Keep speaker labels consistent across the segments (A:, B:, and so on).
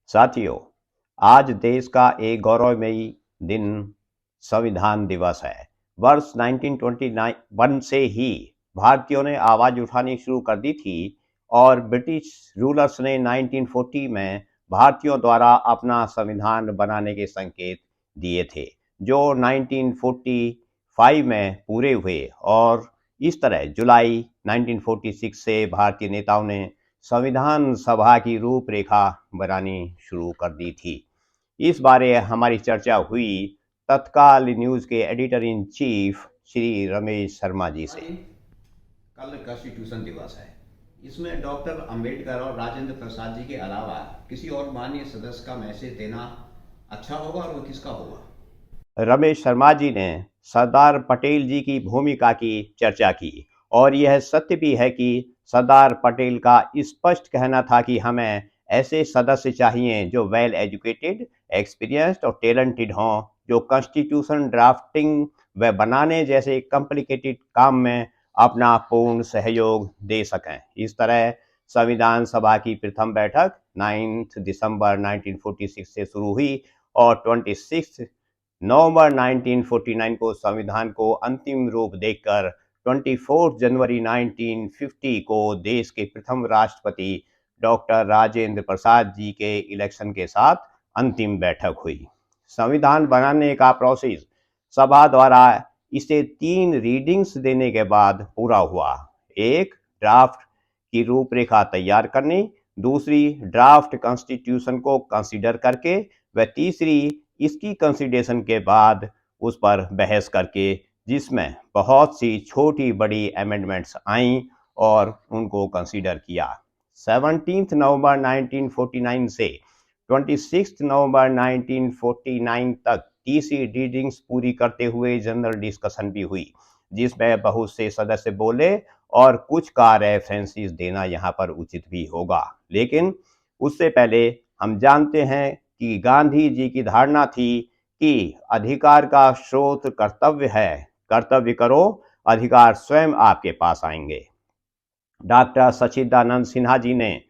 A: साथियों, आज देश का एक गौरवमयी दिन संविधान दिवस है। वर्ष 1921 से ही भारतीयों ने आवाज उठानी शुरू कर दी थी और ब्रिटिश रूलर्स ने 1940 में भारतीयों द्वारा अपना संविधान बनाने के संकेत दिए थे, जो 1945 में पूरे हुए। और इस तरह जुलाई 1946 से भारतीय नेताओं ने संविधान सभा की रूपरेखा बनानी शुरू कर दी थी। इस बारे हमारी चर्चा हुई तत्काल न्यूज के editor in chief Shri Ramesh Sharma ji से। कल कॉन्स्टिट्यूशन दिवस है। इसमें डॉक्टर अंबेडकर और राजेंद्र प्रसाद जी के अलावा किसी और माननीय सदस्य का मैसेज देना अच्छा होगा, और वो किसका होगा? रमेश शर्मा जी ने सरदार पटेल जी की भूमिका की चर्चा की, और यह सत्य भी है कि सरदार पटेल का स्पष्ट कहना था कि हमें ऐसे सदस्य चाहिए जो वेल एजुकेटेड, एक्सपीरियंस्ड और टैलेंटेड हों, जो कॉन्स्टिट्यूशन ड्राफ्टिंग व बनाने जैसे कॉम्प्लिकेटेड काम में अपना पूर्ण सहयोग दे सकें। इस तरह संविधान सभा की प्रथम बैठक 9 दिसंबर 1946 से शुरू हुई और 26 नवंबर 1949 को संविधान को अंतिम रूप देकर 24 जनवरी 1950 को देश के प्रथम राष्ट्रपति डॉक्टर राजेंद्र प्रसाद जी के इलेक्शन के साथ अंतिम बैठक हुई। संविधान बनाने का प्रोसेस सभा द्वारा इसे 3 रीडिंग्स देने के बाद पूरा हुआ। एक, ड्राफ्ट की रूपरेखा तैयार करनी, दूसरी, ड्राफ्ट कॉन्स्टिट्यूशन को कंसीडर करके, व तीसरी, इसकी कंसीडरेशन के बाद उस पर बहस करके, जिसमें बहुत सी छोटी बड़ी अमेंडमेंट्स आईं और उनको कंसीडर किया। 17 नवंबर 1949 से 26 नवंबर 1949 तक तीसरी रीडिंग्स पूरी करते हुए जनरल डिस्कशन भी हुई, जिसमें बहुत से सदस्य बोले, और कुछ का रेफरेंसेस देना यहाँ पर उचित भी होगा। लेकिन उससे पहले हम जानते हैं कि गांधी जी की धारणा थी कि अधिकार का स्रोत कर्तव्य है, कर्तव्य करो, अधिकार स्वयं आपके पास आएंगे। डॉक्टर सच्चिदानंद सिन्हा जी ने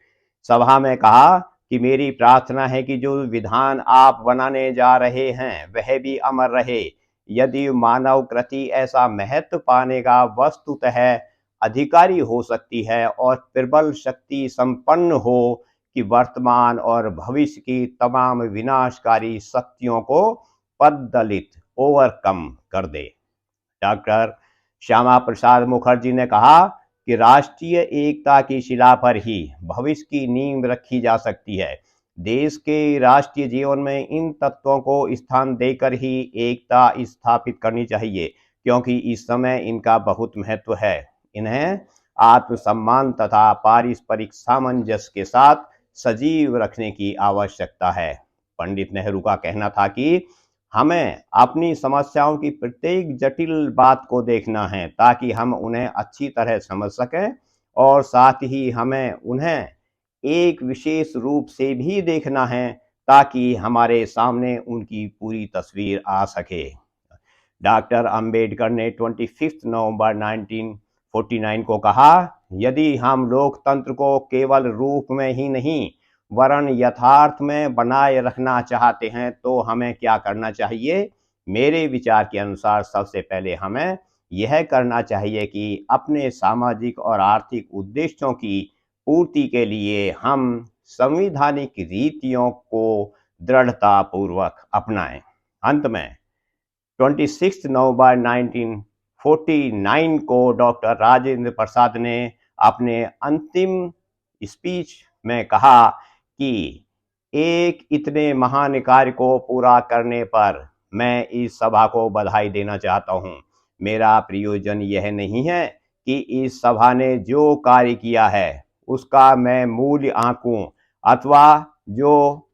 A: सभा में कहा कि मेरी प्रार्थना है कि जो विधान आप बनाने जा रहे हैं वह भी अमर रहे। यदि मानव कृति ऐसा महत्व पाने का वस्तुतः अधिकारी हो सकती है और प्रबल शक्ति संपन्न हो कि वर्तमान और भविष्य की तमाम विनाशकारी शक्तियों को पददलित ओवरकम कर दे। डॉक्टर श्यामा प्रसाद मुखर्जी ने कहा कि राष्ट्रीय एकता की शिला पर ही भविष्य की नींव रखी जा सकती है। देश के राष्ट्रीय जीवन में इन तत्वों को स्थान देकर ही एकता स्थापित करनी चाहिए, क्योंकि इस समय इनका बहुत महत्व है। इन्हें आत्मसम्मान तथा पारस्परिक सामंजस्य के साथ सजीव रखने की आवश्यकता है। पंडित नेहरू का कहना था कि हमें अपनी समस्याओं की प्रत्येक जटिल बात को देखना है ताकि हम उन्हें अच्छी तरह समझ सकें, और साथ ही हमें उन्हें एक विशेष रूप से भी देखना है ताकि हमारे सामने उनकी पूरी तस्वीर आ सके। डॉक्टर अंबेडकर ने 25 नवंबर 1949 को कहा, यदि हम लोकतंत्र को केवल रूप में ही नहीं वरन यथार्थ में बनाए रखना चाहते हैं तो हमें क्या करना चाहिए? मेरे विचार के अनुसार सबसे पहले हमें यह करना चाहिए कि अपने सामाजिक और आर्थिक उद्देश्यों की पूर्ति के लिए हम संवैधानिक रीतियों को दृढ़तापूर्वक अपनाएं। अंत में 26 नवंबर 1949 को डॉक्टर राजेंद्र प्रसाद ने अपने अंतिम स्पीच में कहा कि एक इतने महान कार्य को पूरा करने पर मैं इस सभा को बधाई देना चाहता हूं। मेरा प्रयोजन यह नहीं है कि इस सभा ने जो कार्य किया है उसका मैं मूल्य आंकूं, अथवा जो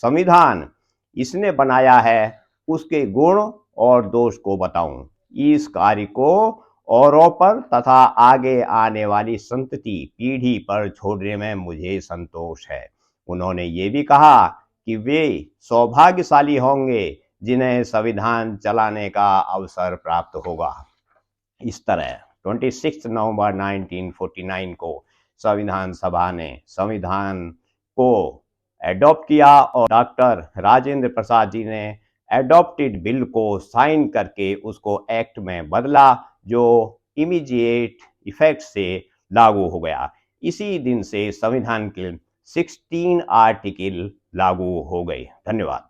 A: संविधान इसने बनाया है उसके गुण और दोष को बताऊं। इस कार्य को औरों पर तथा आगे आने वाली संतति पीढ़ी पर छोड़ने में मुझे संतोष है। उन्होंने ये भी कहा कि वे सौभाग्यशाली होंगे जिन्हें संविधान चलाने का अवसर प्राप्त होगा। इस तरह 26 नवंबर 1949 को संविधान सभा ने संविधान को एडॉप्ट किया और डॉक्टर राजेंद्र प्रसाद जी ने एडॉप्टेड बिल को साइन करके उसको एक्ट में बदला, जो इमीडिएट इफेक्ट से लागू हो गया। इसी दिन से संविधान के 16 आर्टिकल लागू हो गए। धन्यवाद।